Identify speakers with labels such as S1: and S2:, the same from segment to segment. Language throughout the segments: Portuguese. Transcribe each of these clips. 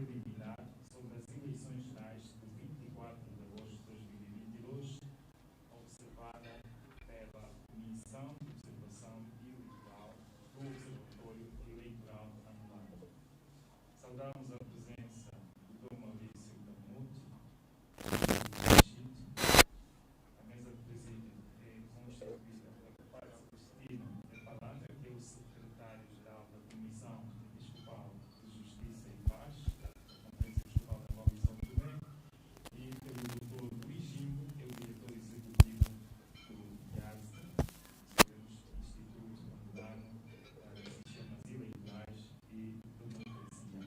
S1: preliminar sobre as eleições gerais de 24 de agosto de 2022, observada pela Comissão de Observação Eleitoral do Observatório Eleitoral Angolano. Saudamos a presença do Dom Maurício Camuto. A mesa de presídio é constituída pelo Padre Celestino de Palanga, que é o secretário-geral da Comissão Episcopal de Justiça e Paz, da Conferência Episcopal da Angola e São Tomé, e pelo Dr. Luís Jimbo, que é o diretor executivo do IASA, Instituto Angolano de Sistemas Eleitorais e Democracia.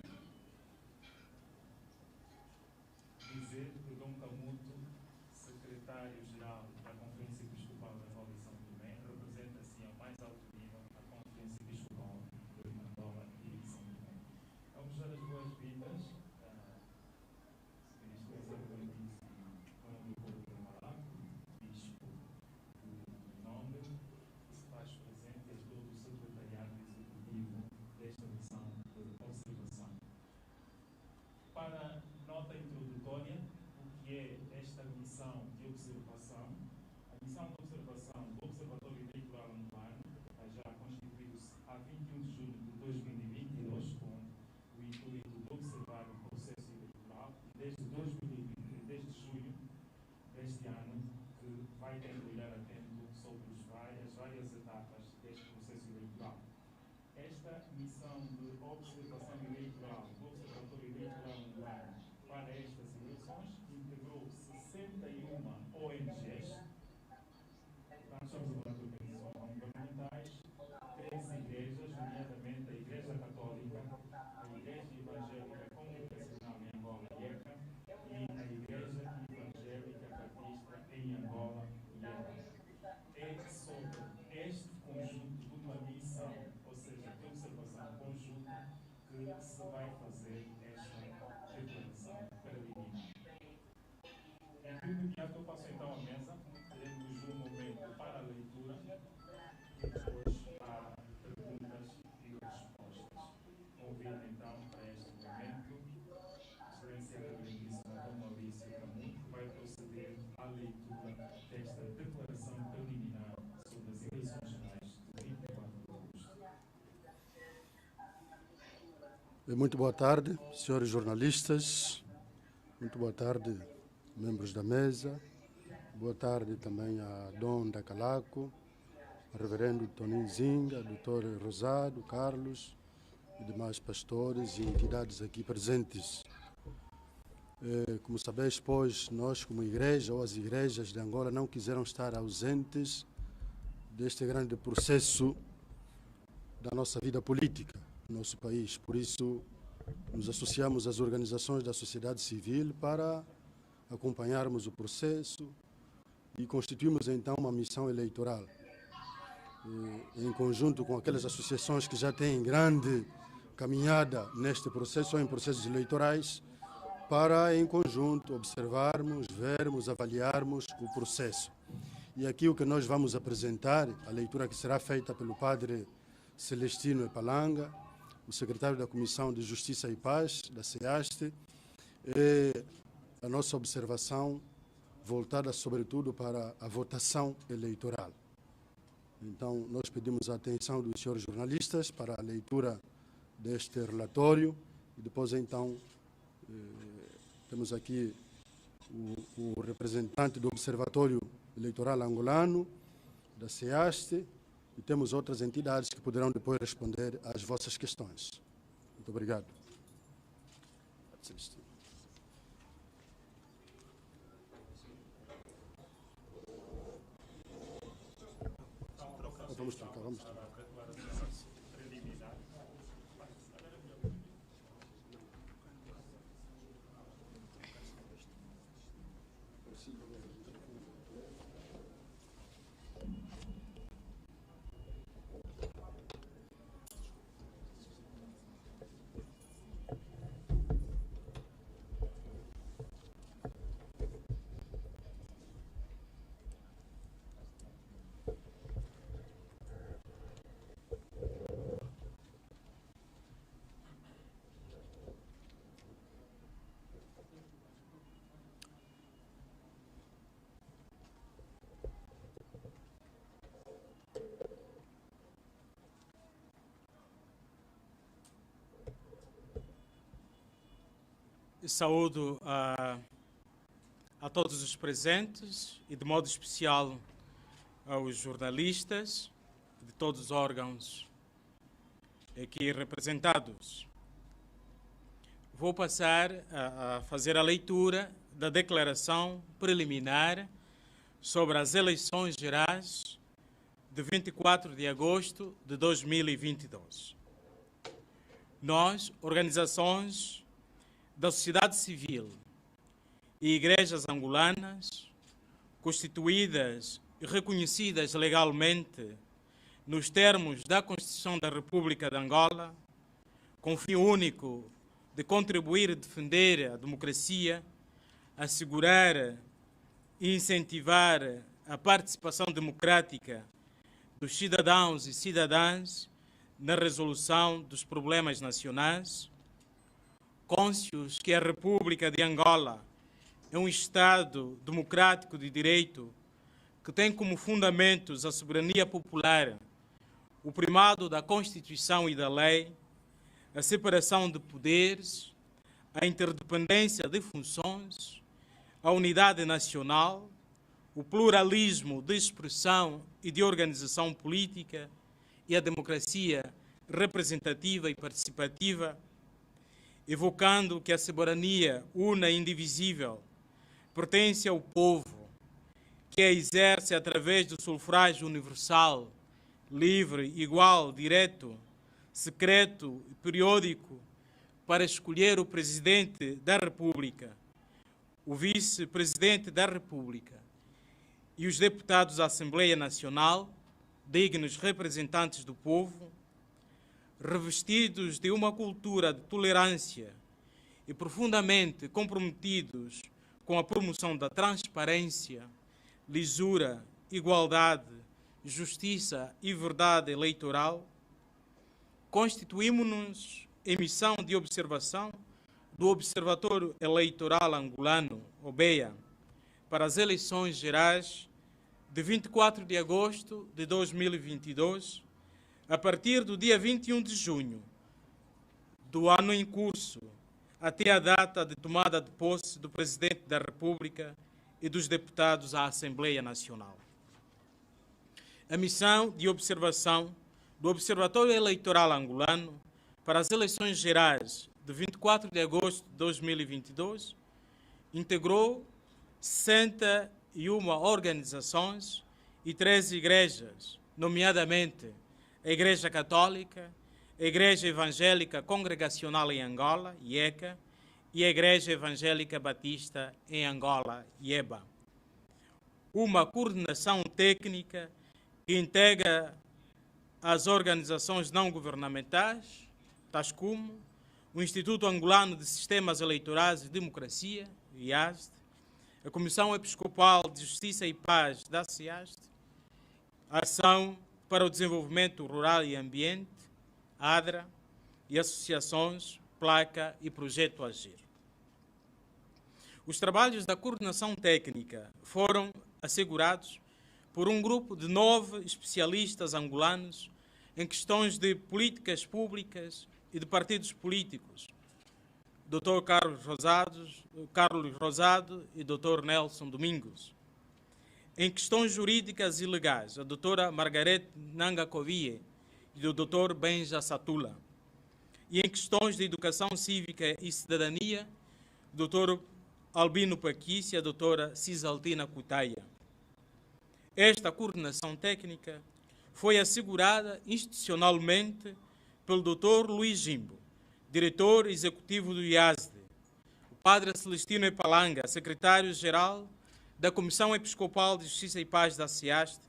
S1: Dizer que Dom Camuto, secretário-geral da Conferência Episcopal da Angola e São Tomé, representa assim ao mais alto nível a Conferência Episcopal de Angola e São Tomé. Vamos dar as boas-vindas Sr. Excelentíssimo Dom Leopoldo Malaco, Bispo do Nombre, que se faz presente a todo o secretariado executivo desta missão de observação. Para nota introdutória, o que é esta missão de observação? A missão de observação do Observatório Eleitoral Angolano já constituiu-se a 21 de junho de 2022, com o intuito de observar o processo eleitoral, e desde junho deste ano, que vai ter um olhar atento sobre as várias etapas deste processo eleitoral. Esta missão de observação eleitoral do Observatório Eleitoral Angolano para estas eleições integrou 61 ONGs, portanto estamos a falar de organizações não governamentais, 3 igrejas, nomeadamente a Igreja Católica, a Igreja Evangélica Congregacional em Angola, IECA, e a Igreja Evangélica Batista em Angola, IECA. É sobre este conjunto de uma missão, ou seja, de observação conjunta, que se vai fazer esta declaração preliminar. Em fio de imediato eu passo então a mesa, teremos um momento para a leitura e depois para perguntas e respostas. Convido então para este momento Excelência Reverendíssima Dom Maurício Camuto, que vai proceder à leitura desta declaração preliminar sobre as eleições gerais de 24 de agosto.
S2: Muito boa tarde, senhores jornalistas. Muito boa tarde, membros da mesa. Boa tarde também a Dom Dacalaco, Reverendo Toninho Zinga, Doutor Rosado, Carlos e demais pastores e entidades aqui presentes. Como sabeis, pois, nós como igreja ou as igrejas de Angola não quiseram estar ausentes deste grande processo da nossa vida política no nosso país. Por isso, nos associamos às organizações da sociedade civil para acompanharmos o processo e constituímos então uma missão eleitoral. Em conjunto com aquelas associações que já têm grande caminhada neste processo ou em processos eleitorais, para em conjunto observarmos, vermos, avaliarmos o processo. E aqui o que nós vamos apresentar, a leitura que será feita pelo Padre Celestino Epalanga, o secretário da Comissão de Justiça e Paz, da CEASTE, é a nossa observação voltada sobretudo para a votação eleitoral. Então, nós pedimos a atenção dos senhores jornalistas para a leitura deste relatório e depois, então, temos aqui o representante do Observatório Eleitoral Angolano, da CEASTE, e temos outras entidades que poderão depois responder às vossas questões. Muito obrigado. Vamos trocar, vamos trocar.
S3: Saúdo a todos os presentes e, de modo especial, aos jornalistas de todos os órgãos aqui representados. Vou passar a fazer a leitura da declaração preliminar sobre as eleições gerais de 24 de agosto de 2022. Nós, organizações da sociedade civil e igrejas angolanas, constituídas e reconhecidas legalmente nos termos da Constituição da República de Angola, com o fim único de contribuir e defender a democracia, assegurar e incentivar a participação democrática dos cidadãos e cidadãs na resolução dos problemas nacionais, cônscios que a República de Angola é um Estado democrático de direito que tem como fundamentos a soberania popular, o primado da Constituição e da lei, a separação de poderes, a interdependência de funções, a unidade nacional, o pluralismo de expressão e de organização política e a democracia representativa e participativa, evocando que a soberania una e indivisível pertence ao povo, que a exerce através do sufrágio universal, livre, igual, direto, secreto e periódico, para escolher o Presidente da República, o Vice-Presidente da República e os deputados da Assembleia Nacional, dignos representantes do povo, revestidos de uma cultura de tolerância e profundamente comprometidos com a promoção da transparência, lisura, igualdade, justiça e verdade eleitoral, constituímos-nos em missão de observação do Observatório Eleitoral Angolano, OBEA, para as eleições gerais de 24 de agosto de 2022, a partir do dia 21 de junho do ano em curso, até a data de tomada de posse do Presidente da República e dos deputados à Assembleia Nacional. A missão de observação do Observatório Eleitoral Angolano para as eleições gerais de 24 de agosto de 2022 integrou 61 organizações e 13 igrejas, nomeadamente a Igreja Católica, a Igreja Evangélica Congregacional em Angola, IECA, e a Igreja Evangélica Batista em Angola, IEBA. Uma coordenação técnica que integra as organizações não governamentais, tais como o Instituto Angolano de Sistemas Eleitorais e Democracia, IASD, a Comissão Episcopal de Justiça e Paz da CIASD, a Ação para o Desenvolvimento Rural e Ambiente, ADRA, e associações, Placa e Projeto Agir. Os trabalhos da coordenação técnica foram assegurados por um grupo de 9 especialistas angolanos em questões de políticas públicas e de partidos políticos, Dr. Carlos Rosado e Dr. Nelson Domingos. Em questões jurídicas e legais, a doutora Margarete Nangakovie e o Dr. Benja Satula. E em questões de educação cívica e cidadania, o Dr. Albino Paquis e a doutora Cisaltina Cutaia. Esta coordenação técnica foi assegurada institucionalmente pelo Dr. Luís Jimbo, diretor executivo do IASD, o Padre Celestino Epalanga, secretário-geral da Comissão Episcopal de Justiça e Paz da CIAST,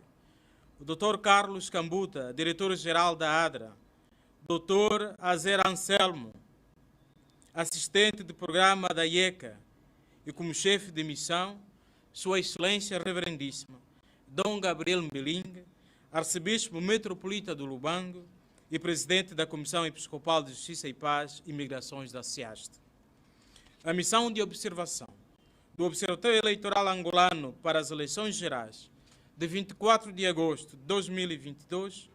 S3: o Dr. Carlos Cambuta, diretor-geral da ADRA, o Dr. Azer Anselmo, assistente de programa da IECA, e como chefe de missão, Sua Excelência Reverendíssima, Dom Gabriel Mbeling, arcebispo metropolita do Lubango e presidente da Comissão Episcopal de Justiça e Paz e Migrações da CIAST. A missão de observação do Observatório Eleitoral Angolano para as eleições gerais de 24 de agosto de 2022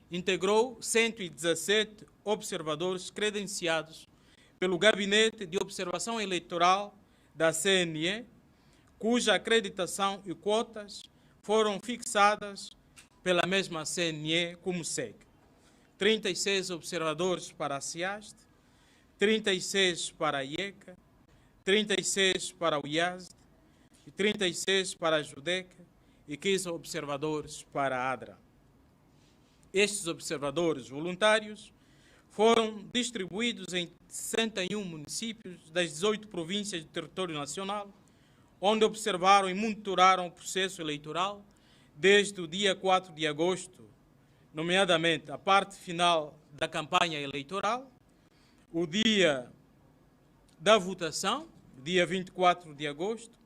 S3: integrou 117 observadores credenciados pelo Gabinete de Observação Eleitoral da CNE, cuja acreditação e quotas foram fixadas pela mesma CNE como segue: 36 observadores para a CIAST, 36 para a IECA, 36 para o IASD, 36 para a JUDECA e 15 observadores para a ADRA. Estes observadores voluntários foram distribuídos em 61 municípios das 18 províncias do território nacional, onde observaram e monitoraram o processo eleitoral desde o dia 4 de agosto, nomeadamente a parte final da campanha eleitoral, o dia da votação, dia 24 de agosto,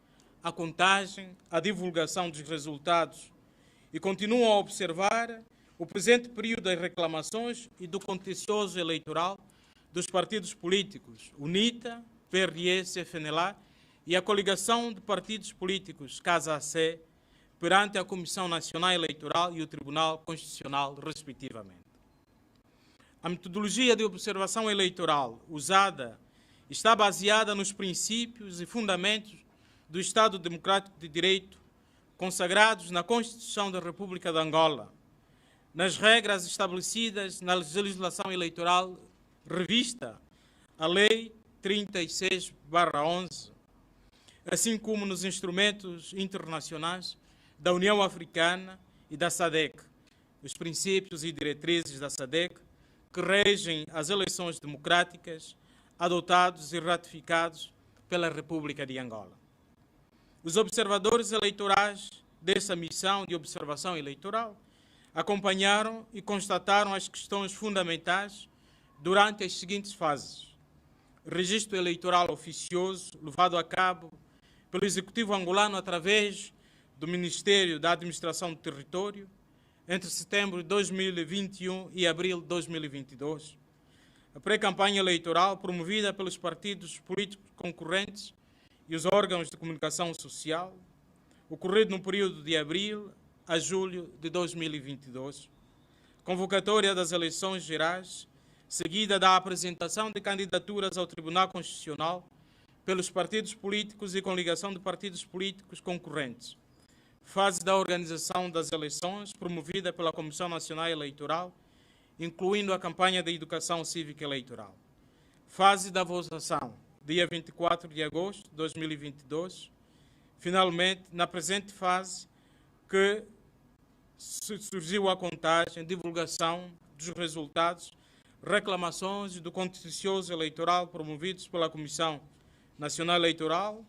S3: a contagem, a divulgação dos resultados, e continuam a observar o presente período das reclamações e do contencioso eleitoral dos partidos políticos UNITA, PRS, FNLA e a coligação de partidos políticos CASA-C perante a Comissão Nacional Eleitoral e o Tribunal Constitucional, respectivamente. A metodologia de observação eleitoral usada está baseada nos princípios e fundamentos do Estado Democrático de Direito consagrados na Constituição da República de Angola, nas regras estabelecidas na legislação eleitoral revista, a Lei 36/11, assim como nos instrumentos internacionais da União Africana e da SADC, os princípios e diretrizes da SADC que regem as eleições democráticas adotados e ratificados pela República de Angola. Os observadores eleitorais dessa missão de observação eleitoral acompanharam e constataram as questões fundamentais durante as seguintes fases: registro eleitoral oficioso levado a cabo pelo Executivo angolano através do Ministério da Administração do Território entre setembro de 2021 e abril de 2022. A pré-campanha eleitoral promovida pelos partidos políticos concorrentes e os órgãos de comunicação social, ocorrido no período de abril a julho de 2022. Convocatória das eleições gerais, seguida da apresentação de candidaturas ao Tribunal Constitucional pelos partidos políticos e coligação de partidos políticos concorrentes. Fase da organização das eleições, promovida pela Comissão Nacional Eleitoral, incluindo a campanha de educação cívica eleitoral. Fase da votação, dia 24 de agosto de 2022. Finalmente, na presente fase, que surgiu a contagem, divulgação dos resultados, reclamações do contencioso eleitoral promovidos pela Comissão Nacional Eleitoral,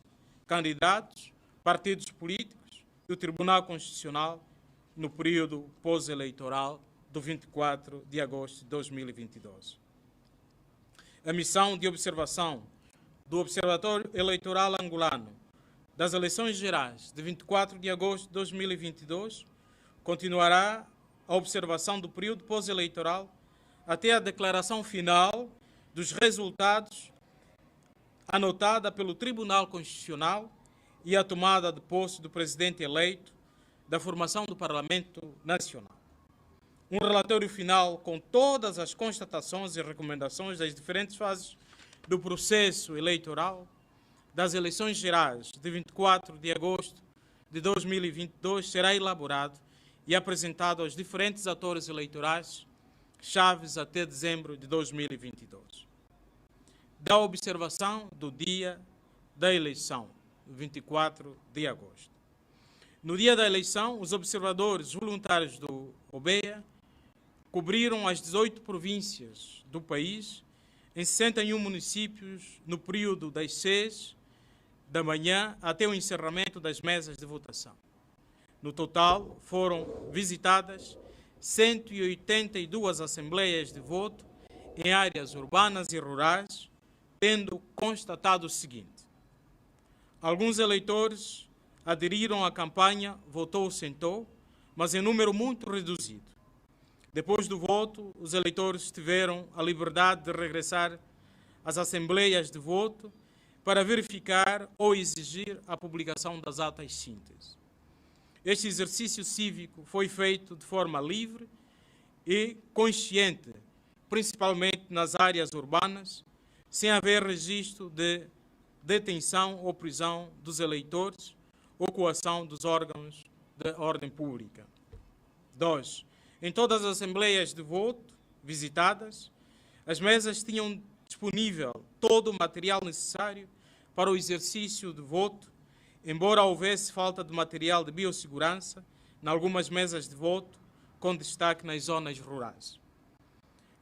S3: candidatos, partidos políticos e o Tribunal Constitucional no período pós-eleitoral do 24 de agosto de 2022. A missão de observação do Observatório Eleitoral Angolano das eleições gerais de 24 de agosto de 2022 continuará a observação do período pós-eleitoral até a declaração final dos resultados anotada pelo Tribunal Constitucional e a tomada de posse do presidente eleito da formação do Parlamento Nacional. Um relatório final com todas as constatações e recomendações das diferentes fases do processo eleitoral das eleições gerais de 24 de agosto de 2022 será elaborado e apresentado aos diferentes atores eleitorais chaves até dezembro de 2022. Da observação do dia da eleição, 24 de agosto. No dia da eleição, os observadores voluntários do OBEA cobriram as 18 províncias do país em 61 municípios no período das 6 da manhã até o encerramento das mesas de votação. No total, foram visitadas 182 assembleias de voto em áreas urbanas e rurais, tendo constatado o seguinte: alguns eleitores aderiram à campanha votou-sentou, mas em número muito reduzido. Depois do voto, os eleitores tiveram a liberdade de regressar às assembleias de voto para verificar ou exigir a publicação das atas síntese. Este exercício cívico foi feito de forma livre e consciente, principalmente nas áreas urbanas, sem haver registro de detenção ou prisão dos eleitores ou coação dos órgãos de ordem pública. 2. Em todas as assembleias de voto visitadas, as mesas tinham disponível todo o material necessário para o exercício de voto, embora houvesse falta de material de biossegurança em algumas mesas de voto, com destaque nas zonas rurais.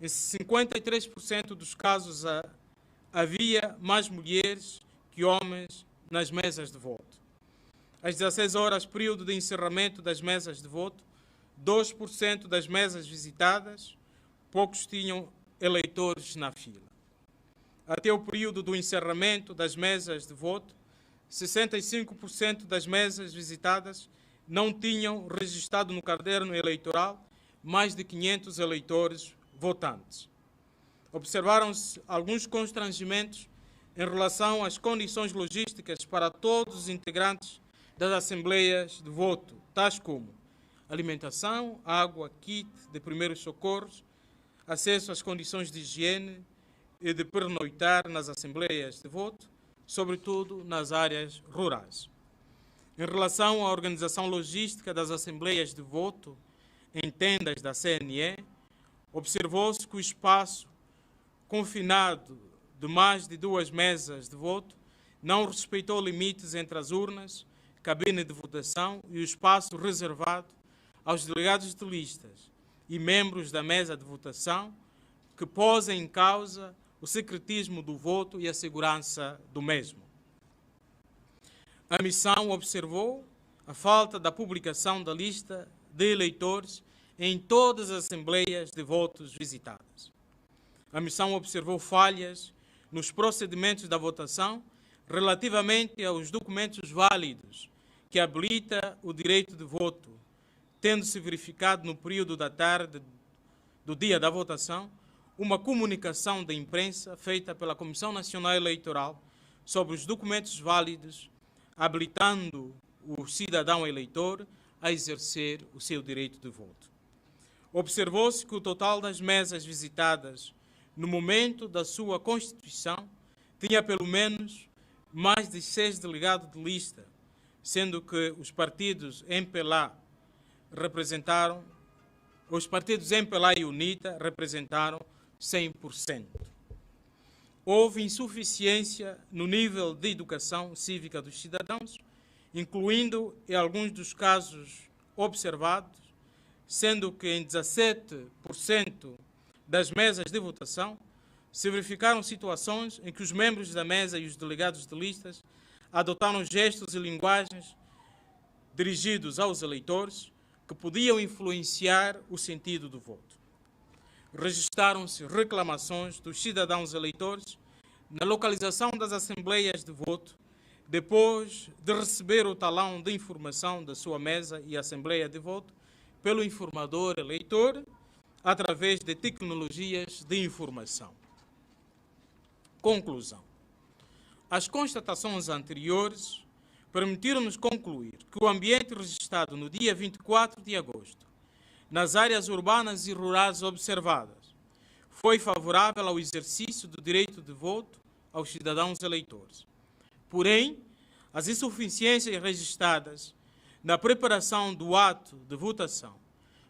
S3: Em 53% dos casos havia mais mulheres que homens nas mesas de voto. Às 16 horas, período de encerramento das mesas de voto, 2% das mesas visitadas, poucos tinham eleitores na fila. Até o período do encerramento das mesas de voto, 65% das mesas visitadas não tinham registrado no caderno eleitoral mais de 500 eleitores votantes. Observaram-se alguns constrangimentos em relação às condições logísticas para todos os integrantes das assembleias de voto, tais como alimentação, água, kit de primeiros socorros, acesso às condições de higiene e de pernoitar nas assembleias de voto, sobretudo nas áreas rurais. Em relação à organização logística das assembleias de voto em tendas da CNE, observou-se que o espaço confinado de mais de 2 mesas de voto não respeitou limites entre as urnas, cabine de votação e o espaço reservado aos delegados de listas e membros da mesa de votação, que posem em causa o secretismo do voto e a segurança do mesmo. A missão observou a falta da publicação da lista de eleitores em todas as assembleias de votos visitadas. A missão observou falhas nos procedimentos da votação relativamente aos documentos válidos que habilita o direito de voto, tendo-se verificado no período da tarde do dia da votação uma comunicação da imprensa feita pela Comissão Nacional Eleitoral sobre os documentos válidos, habilitando o cidadão eleitor a exercer o seu direito de voto. Observou-se que o total das mesas visitadas no momento da sua constituição tinha pelo menos mais de 6 delegados de lista, sendo que os partidos MPLA e UNITA representaram 100%. Houve insuficiência no nível de educação cívica dos cidadãos, incluindo em alguns dos casos observados, sendo que em 17% das mesas de votação se verificaram situações em que os membros da mesa e os delegados de listas adotaram gestos e linguagens dirigidos aos eleitores que podiam influenciar o sentido do voto. Registaram-se reclamações dos cidadãos eleitores na localização das assembleias de voto, depois de receber o talão de informação da sua mesa e assembleia de voto pelo informador eleitor, através de tecnologias de informação. Conclusão. As constatações anteriores permitiram-nos concluir que o ambiente registrado no dia 24 de agosto, nas áreas urbanas e rurais observadas, foi favorável ao exercício do direito de voto aos cidadãos eleitores. Porém, as insuficiências registradas na preparação do ato de votação,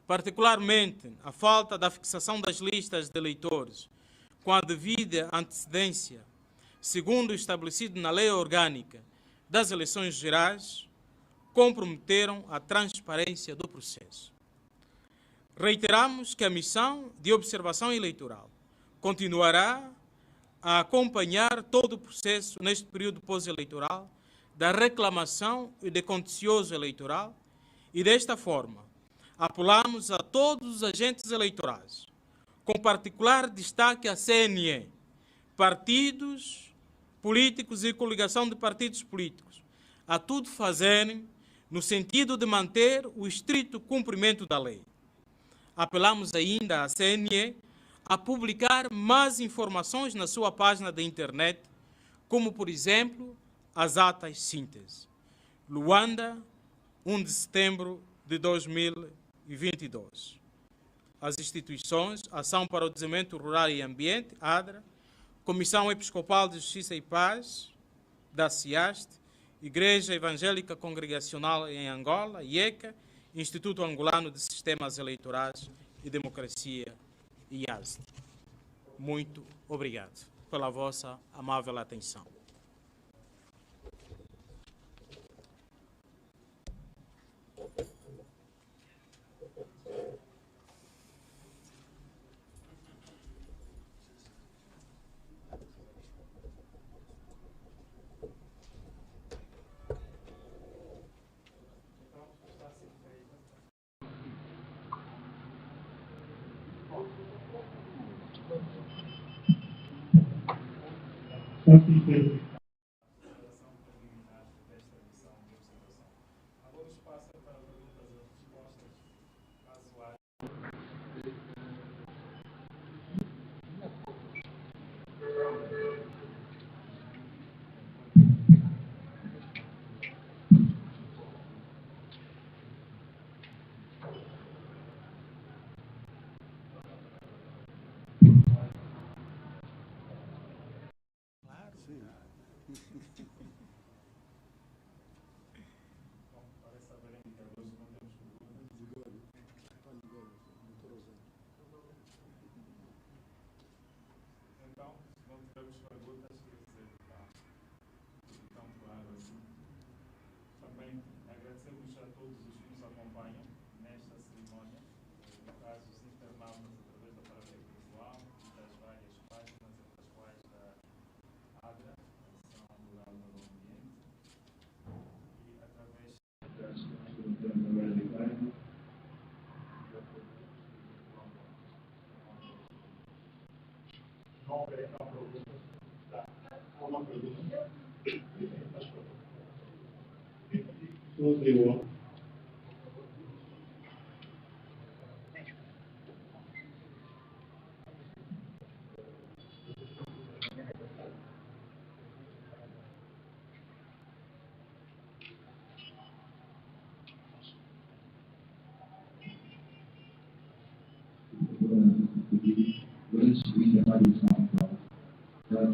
S3: particularmente a falta da fixação das listas de eleitores com a devida antecedência, segundo o estabelecido na Lei Orgânica das Eleições Gerais, comprometeram a transparência do processo. Reiteramos que a missão de observação eleitoral continuará a acompanhar todo o processo neste período pós-eleitoral da reclamação e de contencioso eleitoral e, desta forma, apelamos a todos os agentes eleitorais, com particular destaque à CNE, partidos políticos e coligação de partidos políticos, a tudo fazerem no sentido de manter o estrito cumprimento da lei. Apelamos ainda à CNE a publicar mais informações na sua página da internet, como, por exemplo, as atas síntese. Luanda, 1 de setembro de 2022. As instituições Ação para o Desenvolvimento Rural e Ambiente, ADRA, Comissão Episcopal de Justiça e Paz, da CIAST, Igreja Evangélica Congregacional em Angola, IECA, Instituto Angolano de Sistemas Eleitorais e Democracia, IASD. Muito obrigado pela vossa amável atenção.
S1: Agora o espaço é para perguntas e respostas, caso haja. Bom, parece haver indicadores que não temos perguntas. Então, se não tivermos perguntas, quer dizer, está tão claro assim. Também agradecemos a todos os que nos acompanham nesta cerimónia, no caso os internautas através da parede visual e das várias páginas, entre as quais da ADRA, Ação Rural do Meio Ambiente, e através
S4: durante a avaliação atual.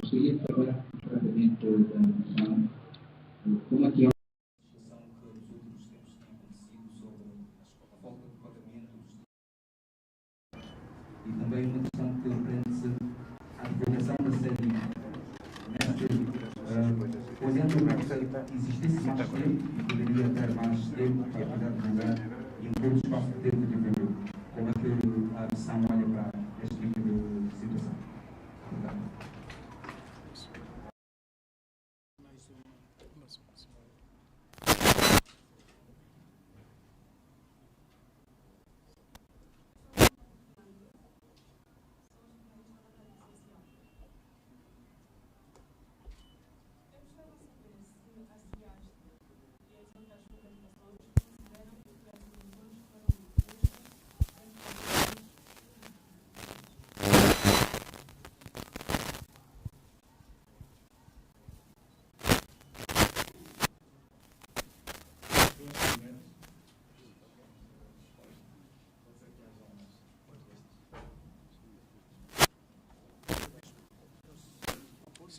S4: Gostaria de trabalhar concretamente da avaliação, como é que é a discussão que nos últimos tempos tem acontecido sobre a falta de pagamento e também uma questão que prende-se à divulgação da série olhando para que existisse mais tempo e poderia ter mais tempo para poder divulgar em todo o espaço de tempo que viveu. Como é que a missão olha para este tipo de situação? Obrigado.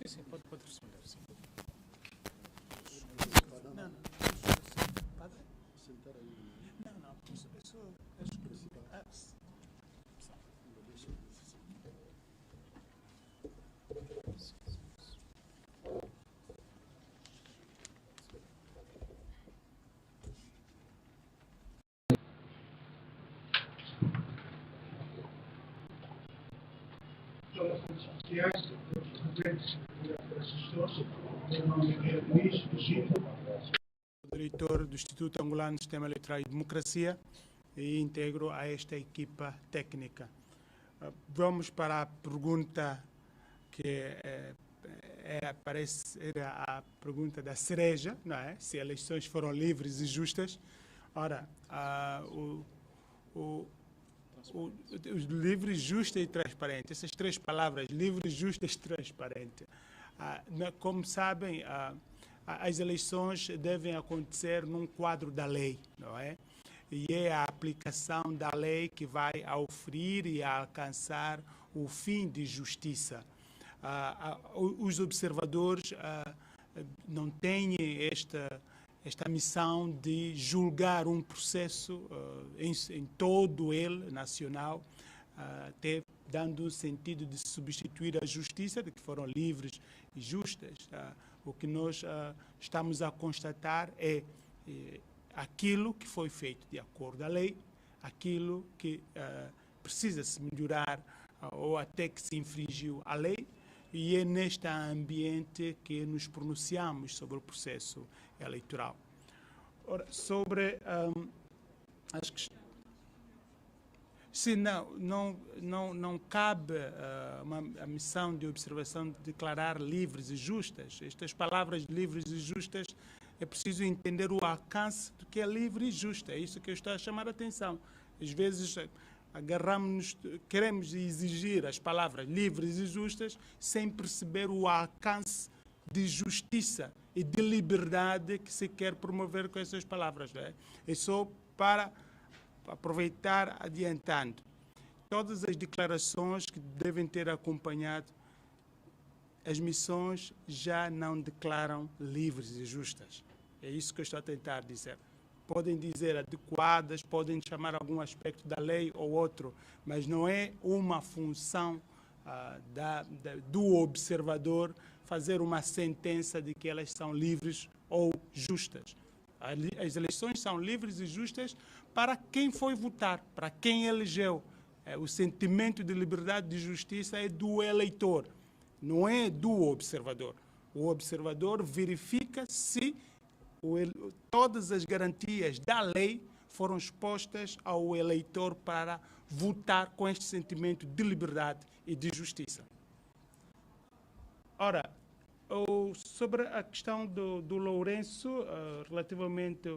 S3: Sim, pode responder, sim.
S5: Diretor do Instituto Angolano de Sistema Eleitoral e Democracia e integro a esta equipa técnica. Vamos para a pergunta que parece ser a pergunta da cereja, não é? Se eleições foram livres e justas. Ora, os livres, justa e transparente, essas três palavras, livres, justas e transparente. Como sabem, as eleições devem acontecer num quadro da lei, não é? E é a aplicação da lei que vai oferir e alcançar o fim de justiça. Os observadores não têm esta missão de julgar um processo em todo ele, nacional, até dando um sentido de substituir a justiça, de que foram livres e justas. O que nós estamos a constatar é aquilo que foi feito de acordo à lei, aquilo que precisa se melhorar ou até que se infringiu a lei, e é neste ambiente que nos pronunciamos sobre o processo eleitoral. Ora, sobre as questões. Se não cabe a missão de observação de declarar livres e justas. Estas palavras livres e justas, é preciso entender o alcance do que é livre e justo. É isso que eu estou a chamar a atenção. Às vezes agarramos-nos, queremos exigir as palavras livres e justas sem perceber o alcance de justiça e de liberdade que se quer promover com essas palavras. Não é? É só para aproveitar adiantando. Todas as declarações que devem ter acompanhado as missões já não declaram livres e justas. É isso que eu estou a tentar dizer. Podem dizer adequadas, podem chamar algum aspecto da lei ou outro, mas não é uma função do observador fazer uma sentença de que elas são livres ou justas. As eleições são livres e justas para quem foi votar, para quem elegeu. O sentimento de liberdade e de justiça é do eleitor, não é do observador. O observador verifica se todas as garantias da lei foram expostas ao eleitor para votar com este sentimento de liberdade e de justiça. Ora, sobre a questão do Lourenço, relativamente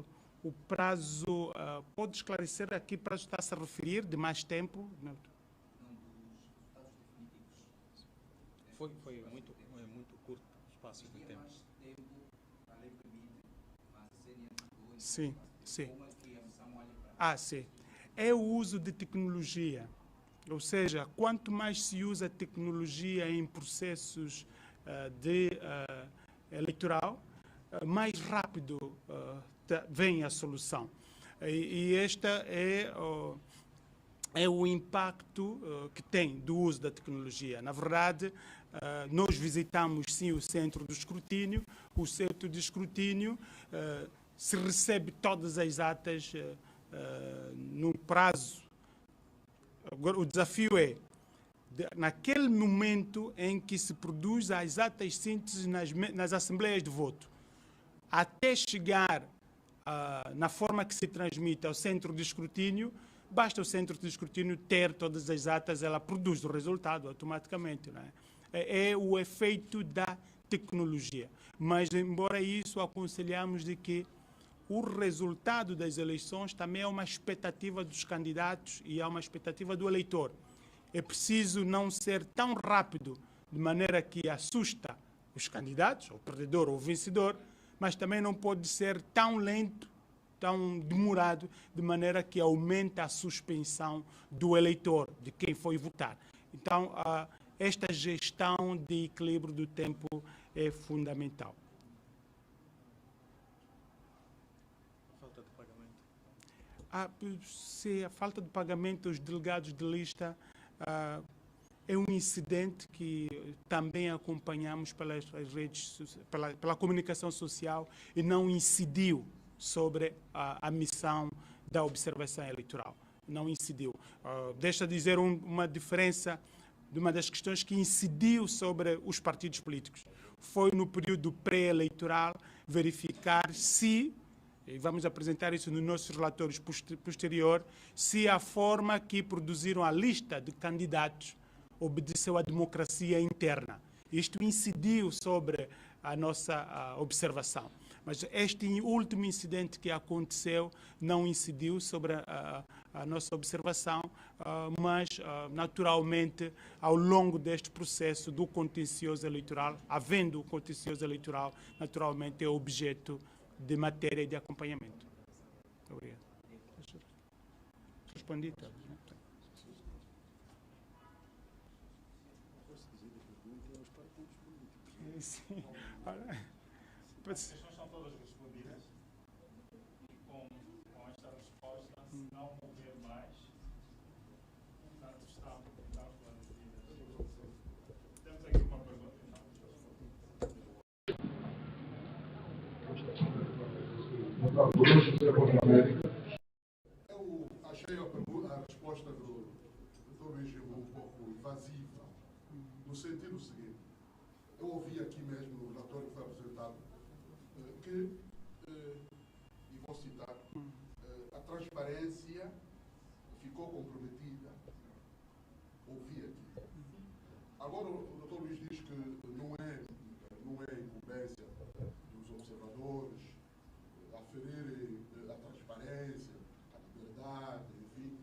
S5: o prazo, pode esclarecer a que prazo está-se a referir, de mais tempo? Não.
S3: Foi muito curto o espaço de tempo.
S5: Sim, sim. Sim. É o uso de tecnologia. Ou seja, quanto mais se usa tecnologia em processos eleitoral, mais rápido vem a solução. E este é o impacto que tem do uso da tecnologia. Na verdade, nós visitamos sim o centro do escrutínio. O centro de escrutínio se recebe todas as atas num prazo. Agora, o desafio é, naquele momento em que se produz as atas sínteses nas assembleias de voto, até chegar na forma que se transmite ao centro de escrutínio, basta o centro de escrutínio ter todas as atas, ela produz o resultado automaticamente. Não é? É o efeito da tecnologia. Mas, embora isso, aconselhamos de que o resultado das eleições também é uma expectativa dos candidatos e é uma expectativa do eleitor. É preciso não ser tão rápido, de maneira que assusta os candidatos, o perdedor ou o vencedor, mas também não pode ser tão lento, tão demorado, de maneira que aumenta a suspensão do eleitor, de quem foi votar. Então, esta gestão de equilíbrio do tempo é fundamental.
S3: Falta de pagamento.
S5: Se a falta de pagamento aos delegados de lista é um incidente que também acompanhamos pelas redes, pela comunicação social e não incidiu sobre a missão da observação eleitoral. Não incidiu. Deixa eu dizer uma diferença de uma das questões que incidiu sobre os partidos políticos. Foi no período pré-eleitoral verificar se, e vamos apresentar isso nos nossos relatórios posterior, se a forma que produziram a lista de candidatos obedeceu à democracia interna. Isto incidiu sobre a nossa observação. Mas este último incidente que aconteceu não incidiu sobre a nossa observação, mas, naturalmente, ao longo deste processo do contencioso eleitoral, havendo o contencioso eleitoral, naturalmente é objeto de matéria de acompanhamento. Obrigado. Respondi, tá? sim. Olha,
S1: As questões são todas respondidas e com esta resposta, se não houver mais, portanto, estão esclarecidas. Temos aqui uma pergunta.
S6: Eu achei a resposta do Dr. Luís um pouco invasiva, no sentido seguinte. Eu ouvi aqui mesmo no relatório que foi apresentado que, e vou citar, a transparência ficou comprometida. Ouvi aqui. Agora o Dr. Luís diz que não é incumbência dos observadores aferirem a transparência, a liberdade, enfim.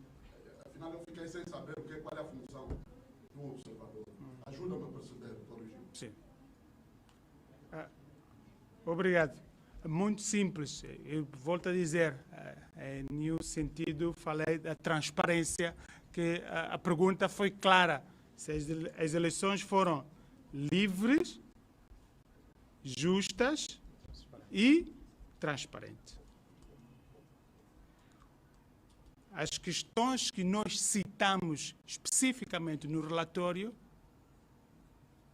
S6: Afinal, eu fiquei sem saber qual é a função de um observador. Ajuda-me a perceber, Dr. Luís.
S5: sim. Obrigado. Muito simples. Eu volto a dizer, em nenhum sentido falei da transparência, que a pergunta foi clara. Se as eleições foram livres, justas e transparentes. As questões que nós citamos especificamente no relatório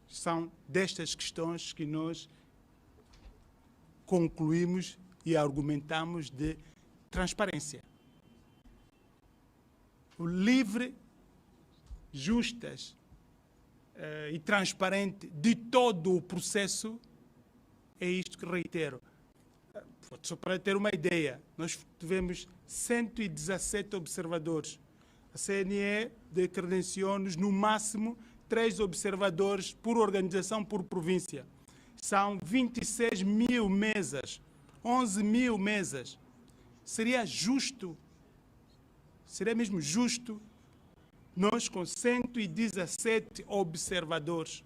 S5: são destas questões que nós concluímos e argumentamos de transparência. O livre, justas e transparente de todo o processo é isto que reitero. Só para ter uma ideia, nós tivemos 117 observadores. A CNE credenciou-nos no máximo 3 observadores por organização, por província. São 26 mil mesas, 11 mil mesas. Seria justo, seria mesmo justo, nós com 117 observadores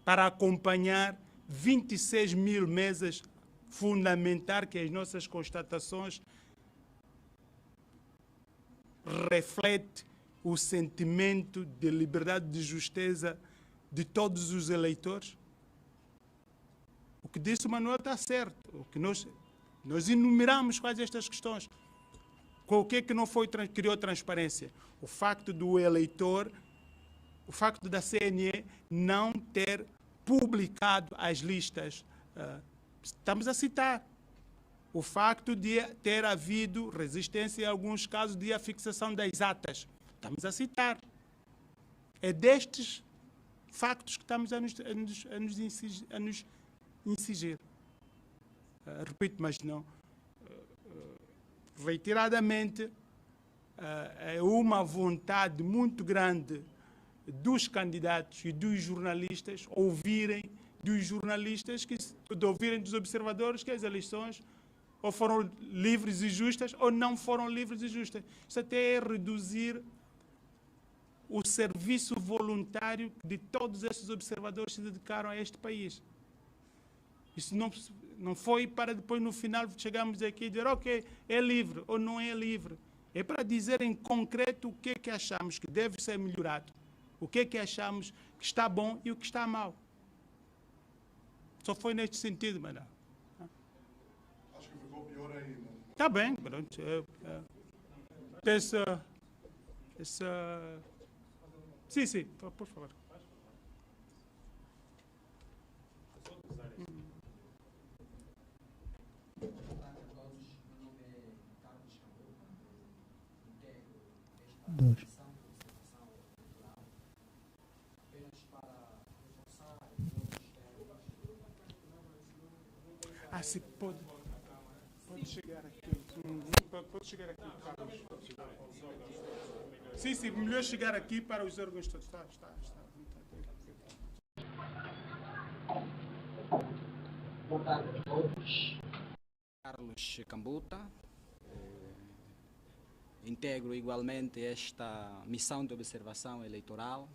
S5: para acompanhar 26 mil mesas, fundamentar que as nossas constatações refletem o sentimento de liberdade, de justiça de todos os eleitores. O que disse o Manuel está certo. O que nós enumeramos quais estas questões. O que é que não foi, criou transparência? O facto do eleitor, o facto da CNE não ter publicado as listas. Estamos a citar. O facto de ter havido resistência em alguns casos de a fixação das atas. Estamos a citar. É destes factos que estamos a nos incidir. Repito, mas não. Reiteradamente, é uma vontade muito grande dos candidatos e dos jornalistas ouvirem dos jornalistas, ouvirem dos observadores que as eleições ou foram livres e justas ou não foram livres e justas. Isso até é reduzir o serviço voluntário de todos esses observadores se dedicaram a este país. Isso não foi para depois, no final, chegarmos aqui e dizer, ok, é livre ou não é livre. É para dizer em concreto o que é que achamos que deve ser melhorado, o que é que achamos que está bom e o que está mal. Só foi neste sentido, madame.
S6: Acho que ficou pior ainda.
S5: Está bem, pronto. Sim, por favor. Se pode chegar aqui. Pode chegar aqui, Carlos. Sim, melhor chegar aqui para os órgãos todos. Está.
S7: Boa tarde a todos. Carlos Cambuta. Integro igualmente esta missão de observação eleitoral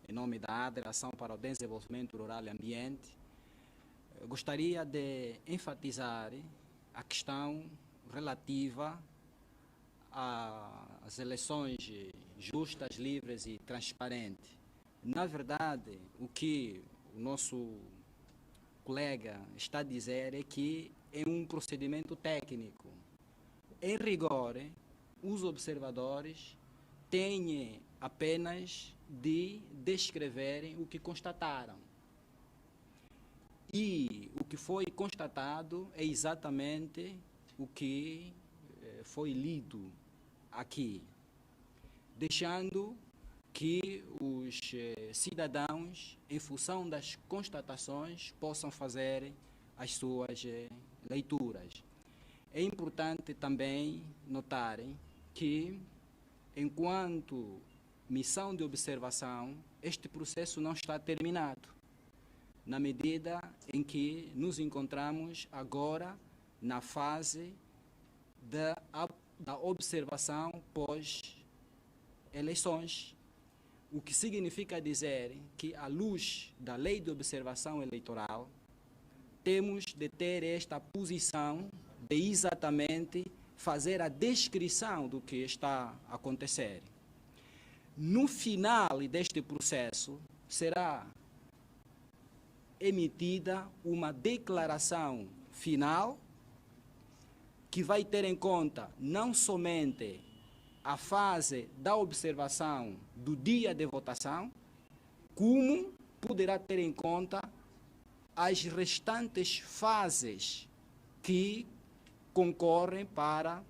S7: em nome da ADRA, Ação para o Desenvolvimento Rural e Ambiente. Gostaria de enfatizar a questão relativa às eleições justas, livres e transparentes Na verdade, o que o nosso colega está a dizer é que é um procedimento técnico. Em rigor, os observadores têm apenas de descreverem o que constataram. E o que foi constatado é exatamente o que foi lido aqui, deixando que os cidadãos, em função das constatações, possam fazer as suas leituras. É importante também notarem que, enquanto missão de observação, este processo não está terminado, na medida em que nos encontramos agora na fase da observação pós-eleições, o que significa dizer que, à luz da lei de observação eleitoral, temos de ter esta posição de exatamente fazer a descrição do que está a acontecer. No final deste processo, será emitida uma declaração final que vai ter em conta não somente a fase da observação do dia de votação, como poderá ter em conta as restantes fases que concorrem para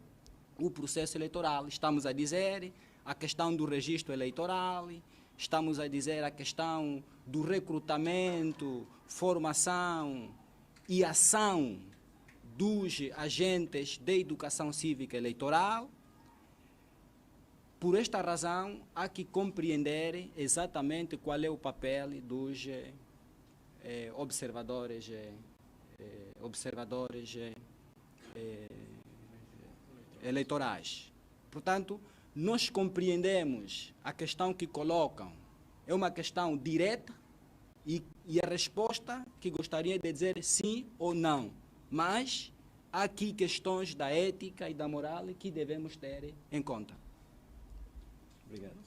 S7: o processo eleitoral. Estamos a dizer a questão do registro eleitoral, estamos a dizer a questão do recrutamento, formação e ação dos agentes de educação cívica eleitoral. Por esta razão, há que compreender exatamente qual é o papel dos observadores eleitorais. Portanto, nós compreendemos a questão que colocam, é uma questão direta e a resposta que gostaria de dizer sim ou não, mas há aqui questões da ética e da moral que devemos ter em conta. Obrigado.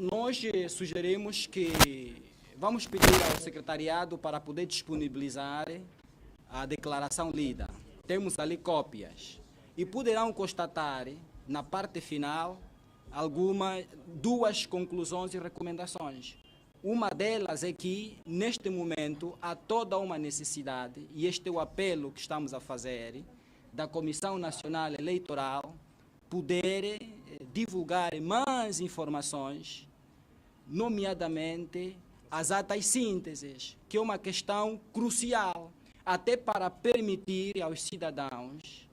S7: Nós sugerimos que vamos pedir ao secretariado para poder disponibilizar a declaração lida. Temos ali cópias e poderão constatar na parte final duas conclusões e recomendações. Uma delas é que, neste momento, há toda uma necessidade, e este é o apelo que estamos a fazer, da Comissão Nacional Eleitoral poder divulgar mais informações, nomeadamente as atas sínteses, que é uma questão crucial, até para permitir aos cidadãos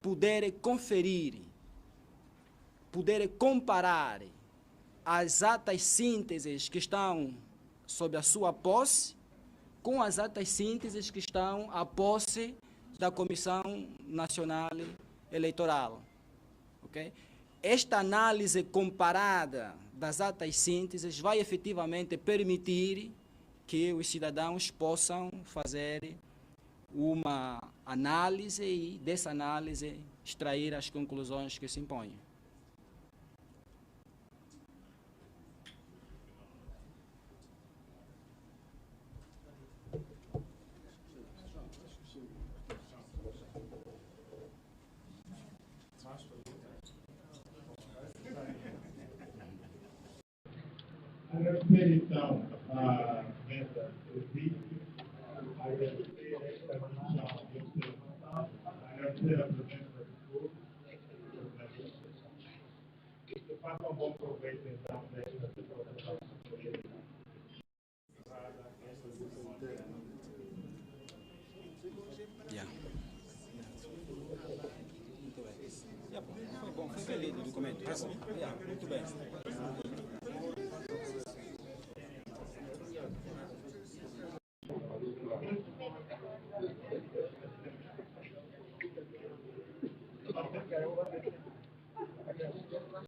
S7: poderem conferir, poderem comparar as atas sínteses que estão sob a sua posse com as atas sínteses que estão à posse da Comissão Nacional Eleitoral. Okay? Esta análise comparada das atas sínteses vai efetivamente permitir que os cidadãos possam fazer uma análise e, dessa análise, extrair as conclusões que se impõem.
S8: Agradecer então a mesa serviço, agradecer esta comissão de observação, agradecer a presença de todos, que façam um bom proveito então desta observação.
S7: Yeah. lido o documento. Muito bem.